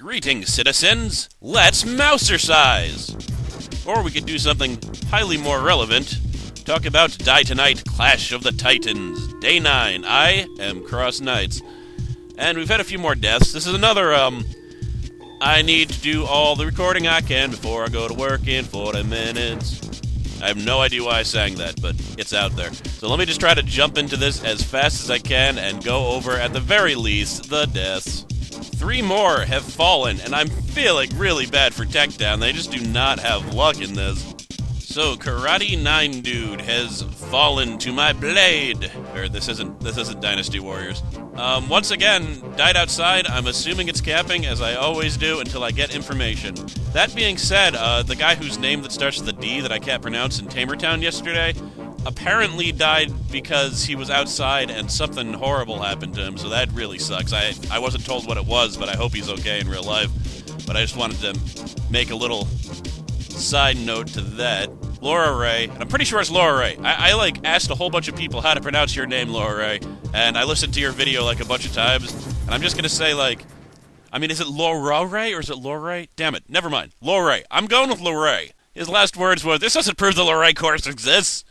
Greetings, citizens! Let's mousercise! Or we could do something highly more relevant. Talk about Die2nite Clash of the Titans. Day 9. I am CrossKnights. And we've had a few more deaths. This is another, I need to do all the recording I can before I go to work in 40 minutes. I have no idea why I sang that, but it's out there. So let me just try to jump into this as fast as I can and go over, at the very least, the deaths. 3 more have fallen, and I'm feeling really bad for Techdown. They just do not have luck in this. So, Karate 9 Dude has fallen to my blade. Or this isn't Dynasty Warriors. Once again, died outside. I'm assuming it's camping, as I always do, until I get information. That being said, the guy whose name that starts with a D that I can't pronounce in Tamertown yesterday apparently died because he was outside and something horrible happened to him, so that really sucks. I wasn't told what it was, but I hope he's okay in real life. But I just wanted to make a little side note to that. Lerajie, and I'm pretty sure it's Lerajie. I asked a whole bunch of people how to pronounce your name, Lerajie, and I listened to your video a bunch of times, and I'm just gonna say is it Lerajie or is it Lerajie? Damn it, never mind. Lerajie. I'm going with Lerajie. His last words were, "This doesn't prove the Lerajie course exists."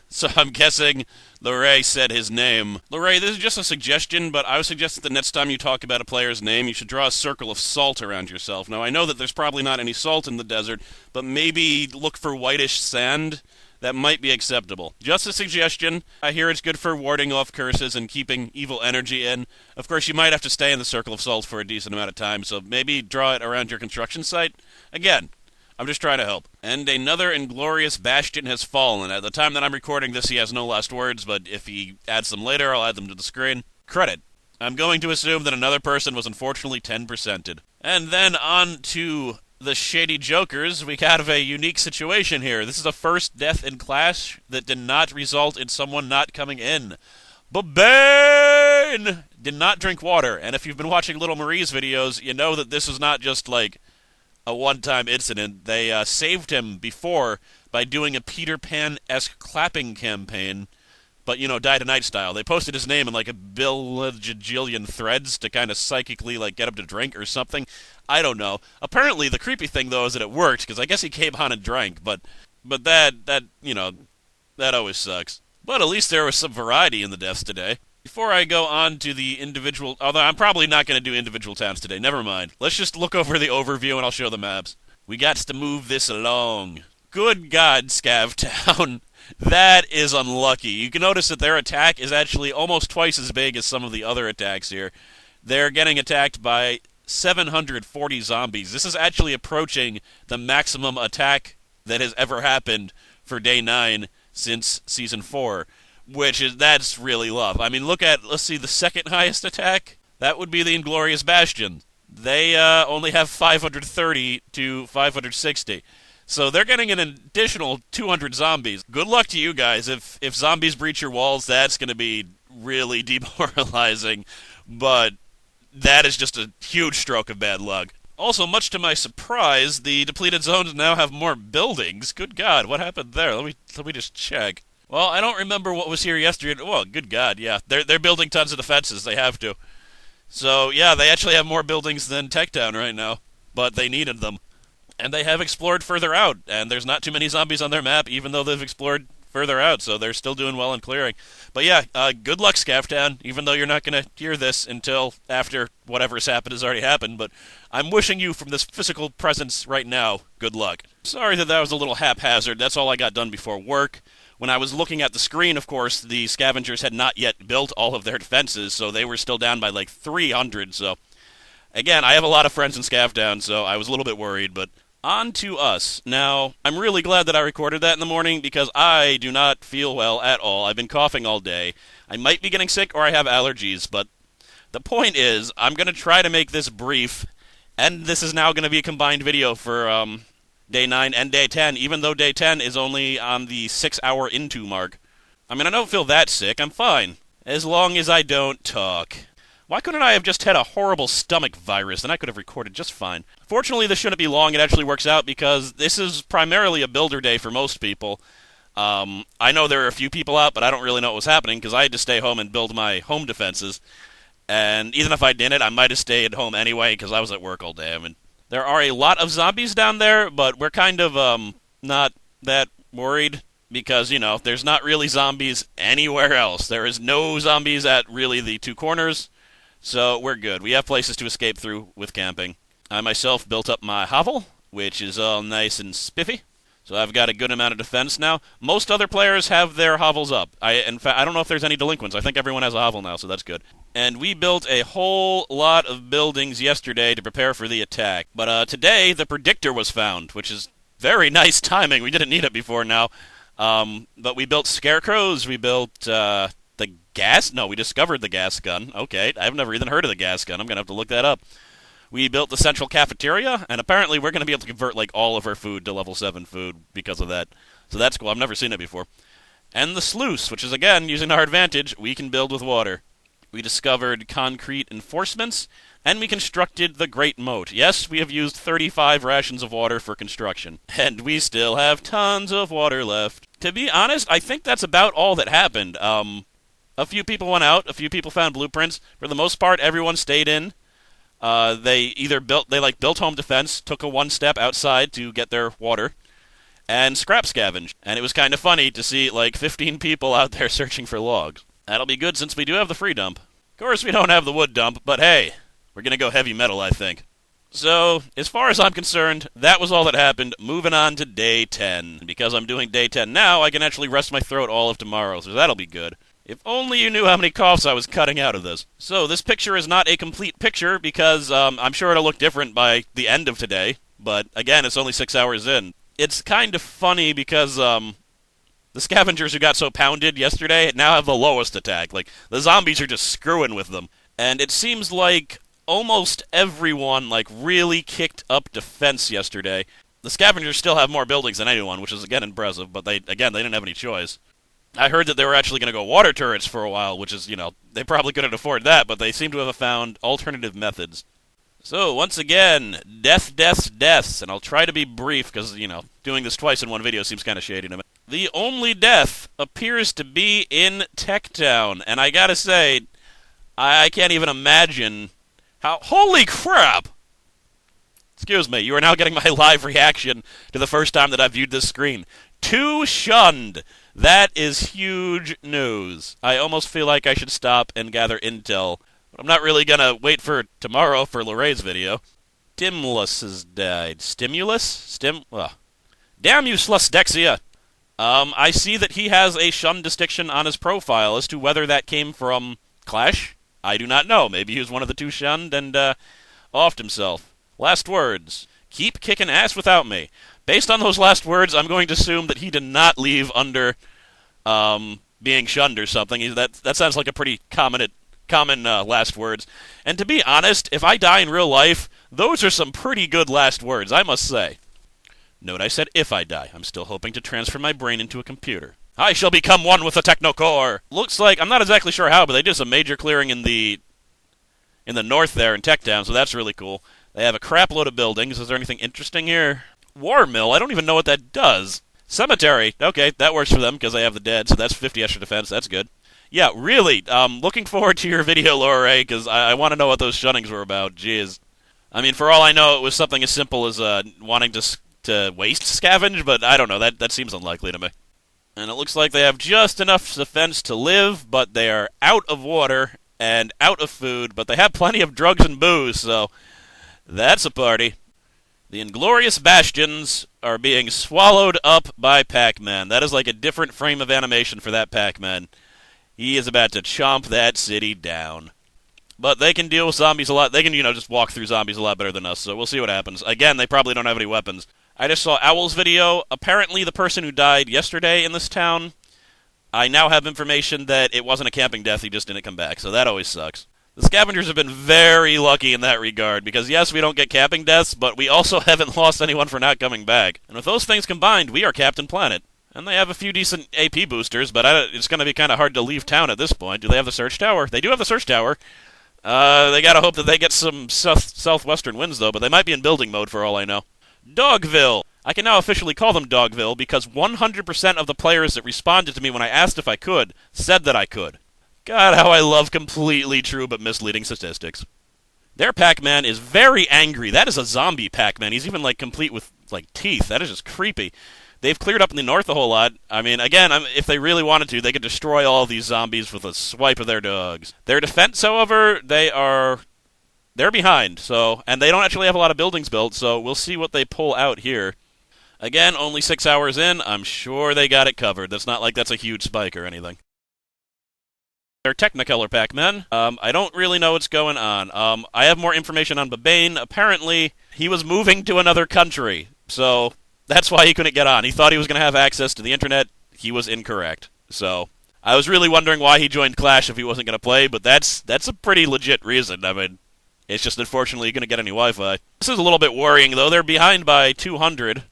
So I'm guessing Lerajie said his name. Lerajie, this is just a suggestion, but I would suggest that the next time you talk about a player's name, you should draw a circle of salt around yourself. Now, I know that there's probably not any salt in the desert, but maybe look for whitish sand. That might be acceptable. Just a suggestion. I hear it's good for warding off curses and keeping evil energy in. Of course, you might have to stay in the circle of salt for a decent amount of time, so maybe draw it around your construction site. Again, I'm just trying to help. And another Inglorious Bastion has fallen. At the time that I'm recording this, he has no last words, but if he adds them later, I'll add them to the screen. Credit. I'm going to assume that another person was unfortunately 10%ed. And then on to the Shady Jokers. We have a unique situation here. This is the first death in Clash that did not result in someone not coming in. Babane did not drink water, and if you've been watching LilMarie's videos, you know that this is not just a one-time incident. They saved him before by doing a Peter Pan-esque clapping campaign, but, Die2nite style. They posted his name in a bajillion threads to kind of psychically, get him to drink or something. I don't know. Apparently, the creepy thing, though, is that it worked, because I guess he came on and drank, but that always sucks. But at least there was some variety in the deaths today. Before I go on to the individual... Although I'm probably not going to do individual towns today. Never mind. Let's just look over the overview and I'll show the maps. We got to move this along. Good God, Scavtown. That is unlucky. You can notice that their attack is actually almost twice as big as some of the other attacks here. They're getting attacked by 740 zombies. This is actually approaching the maximum attack that has ever happened for Day 9 since Season 4. That's really love. I mean, let's see, the second highest attack? That would be the Inglorious Bastion. They only have 530 to 560. So they're getting an additional 200 zombies. Good luck to you guys. If zombies breach your walls, that's going to be really demoralizing. But that is just a huge stroke of bad luck. Also, much to my surprise, the depleted zones now have more buildings. Good God, what happened there? Let me just check. Well, I don't remember what was here yesterday. Well, good God, yeah. They're building tons of defenses. They have to. So, yeah, they actually have more buildings than Techtown right now. But they needed them. And they have explored further out. And there's not too many zombies on their map, even though they've explored further out. So they're still doing well in clearing. But yeah, good luck, Scavtown. Even though you're not going to hear this until after whatever's happened has already happened. But I'm wishing you from this physical presence right now, good luck. Sorry that was a little haphazard. That's all I got done before work. When I was looking at the screen, of course, the Scavengers had not yet built all of their defenses, so they were still down by 300, so... Again, I have a lot of friends in Scavtown, so I was a little bit worried, but... On to us. Now, I'm really glad that I recorded that in the morning, because I do not feel well at all. I've been coughing all day. I might be getting sick, or I have allergies, but... The point is, I'm going to try to make this brief, and this is now going to be a combined video for, Day 9 and Day 10, even though Day 10 is only on the 6-hour into mark. I mean, I don't feel that sick. I'm fine. As long as I don't talk. Why couldn't I have just had a horrible stomach virus, and I could have recorded just fine? Fortunately, this shouldn't be long. It actually works out because this is primarily a builder day for most people. I know there are a few people out, but I don't really know what was happening because I had to stay home and build my home defenses. And even if I didn't, I might have stayed home anyway because I was at work all day. I mean, there are a lot of zombies down there, but we're kind of not that worried because, you know, there's not really zombies anywhere else. There is no zombies at really the two corners, so we're good. We have places to escape through with camping. I myself built up my hovel, which is all nice and spiffy. So I've got a good amount of defense now. Most other players have their hovels up. In fact, I don't know if there's any delinquents. I think everyone has a hovel now, so that's good. And we built a whole lot of buildings yesterday to prepare for the attack. But today, the predictor was found, which is very nice timing. We didn't need it before now. But we built scarecrows. We built the gas... No, we discovered the gas gun. Okay, I've never even heard of the gas gun. I'm going to have to look that up. We built the central cafeteria, and apparently we're going to be able to convert like all of our food to level 7 food because of that. So that's cool. I've never seen it before. And the sluice, which is, again, using our advantage, we can build with water. We discovered concrete enforcements, and we constructed the Great Moat. Yes, we have used 35 rations of water for construction, and we still have tons of water left. To be honest, I think that's about all that happened. A few people went out, a few people found blueprints. For the most part, everyone stayed in. They either built home defense, took a one step outside to get their water, and scrap scavenged. And it was kind of funny to see like 15 people out there searching for logs. That'll be good since we do have the free dump. Of course, we don't have the wood dump, but hey, we're gonna go heavy metal, I think. So, as far as I'm concerned, that was all that happened. Moving on to day 10. Because I'm doing day 10 now, I can actually rest my throat all of tomorrow, so that'll be good. If only you knew how many coughs I was cutting out of this. So, this picture is not a complete picture because I'm sure it'll look different by the end of today. But, again, it's only 6 hours in. It's kind of funny because the Scavengers who got so pounded yesterday now have the lowest attack. Like, the zombies are just screwing with them. And it seems like almost everyone, like, really kicked up defense yesterday. The Scavengers still have more buildings than anyone, which is, again, impressive. But, they didn't have any choice. I heard that they were actually going to go water turrets for a while, which is, you know, they probably couldn't afford that, but they seem to have found alternative methods. So, once again, deaths, and I'll try to be brief, because, you know, doing this twice in one video seems kind of shady to me. The only death appears to be in Tech Town, and I gotta say, I can't even imagine how... Holy crap! Excuse me, you are now getting my live reaction to the first time that I've viewed this screen. 2 shunned! That is huge news. I almost feel like I should stop and gather intel. But I'm not really gonna wait for tomorrow for LilMarie's video. Stimulus has died. Stimulus? Damn you, Slusdexia! I see that he has a shun distinction on his profile. As to whether that came from Clash, I do not know. Maybe he was one of the 2 shunned and offed himself. Last words. Keep kicking ass without me. Based on those last words, I'm going to assume that he did not leave under being shunned or something. That sounds like a pretty common last words. And to be honest, if I die in real life, those are some pretty good last words, I must say. Note I said if I die. I'm still hoping to transfer my brain into a computer. I shall become one with the Technicolor! Looks like, I'm not exactly sure how, but they did some major clearing in the north there in Tech Town, so that's really cool. They have a crap load of buildings. Is there anything interesting here? War mill? I don't even know what that does. Cemetery. Okay, that works for them because they have the dead, so that's 50 extra defense. That's good. Yeah, really, looking forward to your video, LilMarie, because I want to know what those shunnings were about. Jeez. I mean, for all I know, it was something as simple as wanting to waste scavenge, but I don't know. That seems unlikely to me. And it looks like they have just enough defense to live, but they are out of water and out of food, but they have plenty of drugs and booze, so that's a party. The Inglorious Bastions are being swallowed up by Pacman. That is like a different frame of animation for that Pacman. He is about to chomp that city down. But they can deal with zombies a lot. They can, just walk through zombies a lot better than us, so we'll see what happens. Again, they probably don't have any weapons. I just saw Owl's video. Apparently the person who died yesterday in this town, I now have information that it wasn't a camping death, he just didn't come back, so that always sucks. The Scavengers have been very lucky in that regard, because yes, we don't get camping deaths, but we also haven't lost anyone for not coming back. And with those things combined, we are Captain Planet. And they have a few decent AP boosters, but it's going to be kind of hard to leave town at this point. Do they have the Search Tower? They do have the Search Tower. They gotta hope that they get some southwestern winds, though, but they might be in building mode for all I know. Dogville! I can now officially call them Dogville, because 100% of the players that responded to me when I asked if I could said that I could. God, how I love completely true but misleading statistics. Their Pacman is very angry. That is a zombie Pacman. He's even, like, complete with, like, teeth. That is just creepy. They've cleared up in the north a whole lot. I mean, again, if they really wanted to, they could destroy all of these zombies with a swipe of their dogs. Their defense, however, they're behind, and they don't actually have a lot of buildings built, so we'll see what they pull out here. Again, only 6 hours in, I'm sure they got it covered. That's not like that's a huge spike or anything. They're Technicolor Pacman. I don't really know what's going on. I have more information on Babane. Apparently, he was moving to another country, so that's why he couldn't get on. He thought he was going to have access to the internet. He was incorrect. So I was really wondering why he joined Clash if he wasn't going to play, but that's a pretty legit reason. I mean, it's just unfortunately you're going to get any Wi-Fi. This is a little bit worrying, though. They're behind by 200.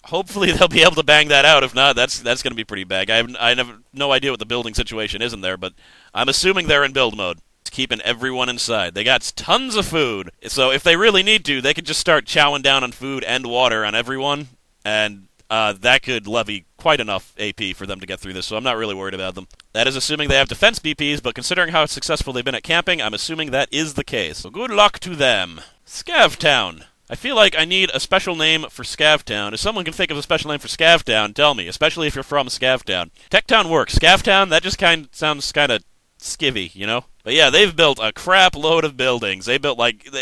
Hopefully they'll be able to bang that out. If not, that's going to be pretty bad. I have no idea what the building situation is in there, but I'm assuming they're in build mode. It's keeping everyone inside. They got tons of food, so if they really need to, they could just start chowing down on food and water on everyone, and that could levy quite enough AP for them to get through this, so I'm not really worried about them. That is assuming they have defense BPs, but considering how successful they've been at camping, I'm assuming that is the case. So good luck to them. Scavtown. I feel like I need a special name for Scavtown. If someone can think of a special name for Scavtown, tell me, especially if you're from Scavtown. Techtown works. Scavtown, that just sounds kind of skivvy, you know? But yeah, they've built a crap load of buildings. They built,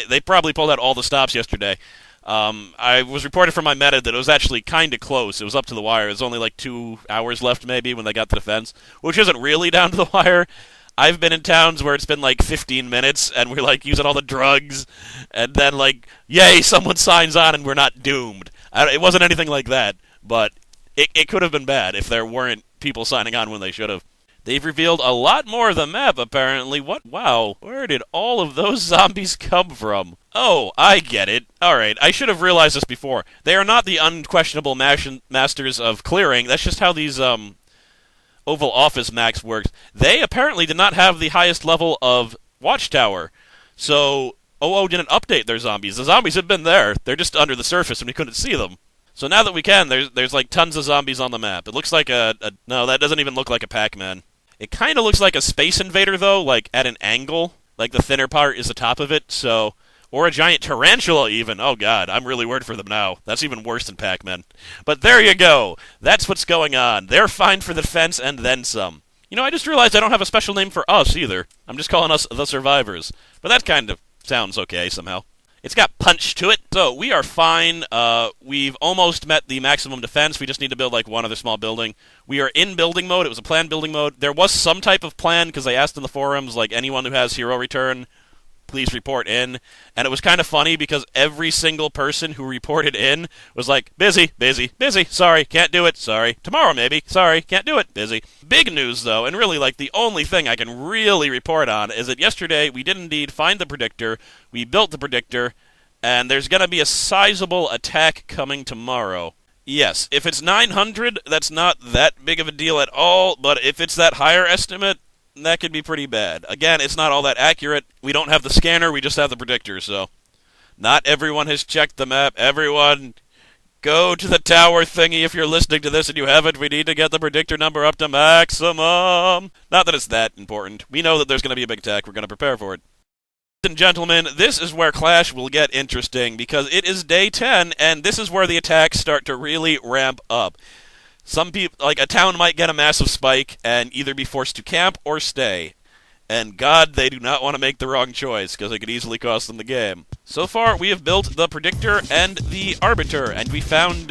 they probably pulled out all the stops yesterday. I was reported from my meta that it was actually kind of close. It was up to the wire. It was only like 2 hours left maybe when they got to the fence, which isn't really down to the wire. I've been in towns where it's been like 15 minutes and we're like using all the drugs and then like, yay, someone signs on and we're not doomed. It wasn't anything like that, but it could have been bad if there weren't people signing on when they should have. They've revealed a lot more of the map, apparently. What? Wow. Where did all of those zombies come from? Oh, I get it. Alright, I should have realized this before. They are not the unquestionable masters of clearing. That's just how these, Oval Office max works. They apparently did not have the highest level of Watchtower. So, OO didn't update their zombies. The zombies have been there. They're just under the surface and we couldn't see them. So now that we can, there's like tons of zombies on the map. It looks like no, that doesn't even look like a Pacman. It kind of looks like a Space Invader, though, like at an angle. Like the thinner part is the top of it, so... Or a giant tarantula, even. Oh, God, I'm really worried for them now. That's even worse than Pacman. But there you go. That's what's going on. They're fine for the defense and then some. You know, I just realized I don't have a special name for us, either. I'm just calling us the Survivors. But that kind of sounds okay, somehow. It's got punch to it. So, we are fine. We've almost met the maximum defense. We just need to build, like, one other small building. We are in building mode. It was a planned building mode. There was some type of plan, because I asked in the forums, like, anyone who has hero return... please report in. And it was kind of funny because every single person who reported in was like, busy, busy, busy, sorry, can't do it, sorry, tomorrow maybe, sorry, can't do it, busy. Big news though, and really like the only thing I can really report on is that yesterday we did indeed find the predictor, we built the predictor, and there's going to be a sizable attack coming tomorrow. Yes, if it's 900, that's not that big of a deal at all, but if it's that higher estimate, that could be pretty bad. Again, it's not all that accurate. We don't have the scanner, we just have the predictor, so... Not everyone has checked the map. Everyone, go to the tower thingy if you're listening to this and you haven't. We need to get the predictor number up to maximum. Not that it's that important. We know that there's going to be a big attack. We're going to prepare for it. Ladies and gentlemen, this is where Clash will get interesting, because it is day 10, and this is where the attacks start to really ramp up. Some people, like a town might get a massive spike and either be forced to camp or stay. And God, they do not want to make the wrong choice, because it could easily cost them the game. So far, we have built the Predictor and the Arbiter, and we found,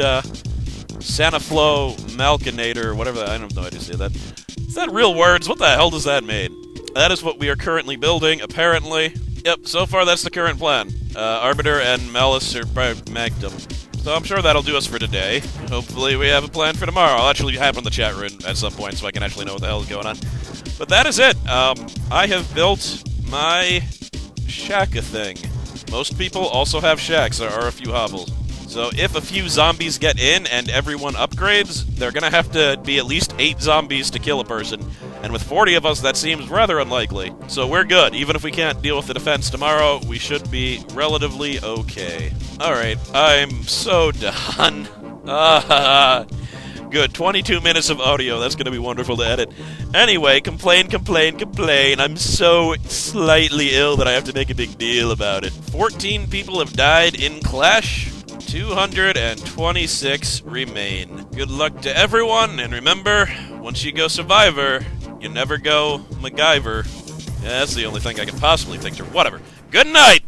Sanaflow Malkinator, whatever I don't know how to say that. Is that real words? What the hell does that mean? That is what we are currently building, apparently. Yep, so far that's the current plan. Arbiter and Malice are Magnum. So I'm sure that'll do us for today. Hopefully we have a plan for tomorrow. I'll actually have it in the chat room at some point so I can actually know what the hell is going on. But that is it. I have built my shack-a thing. Most people also have shacks. There are a few hovels. So if a few zombies get in and everyone upgrades, they're gonna have to be at least 8 zombies to kill a person. And with 40 of us, that seems rather unlikely. So we're good. Even if we can't deal with the defense tomorrow, we should be relatively okay. Alright, I'm so done. good. 22 minutes of audio. That's going to be wonderful to edit. Anyway, complain. I'm so slightly ill that I have to make a big deal about it. 14 people have died in Clash. 226 remain. Good luck to everyone, and remember, once you go Survivor, you never go MacGyver. Yeah, that's the only thing I can possibly think of. Whatever. Good night!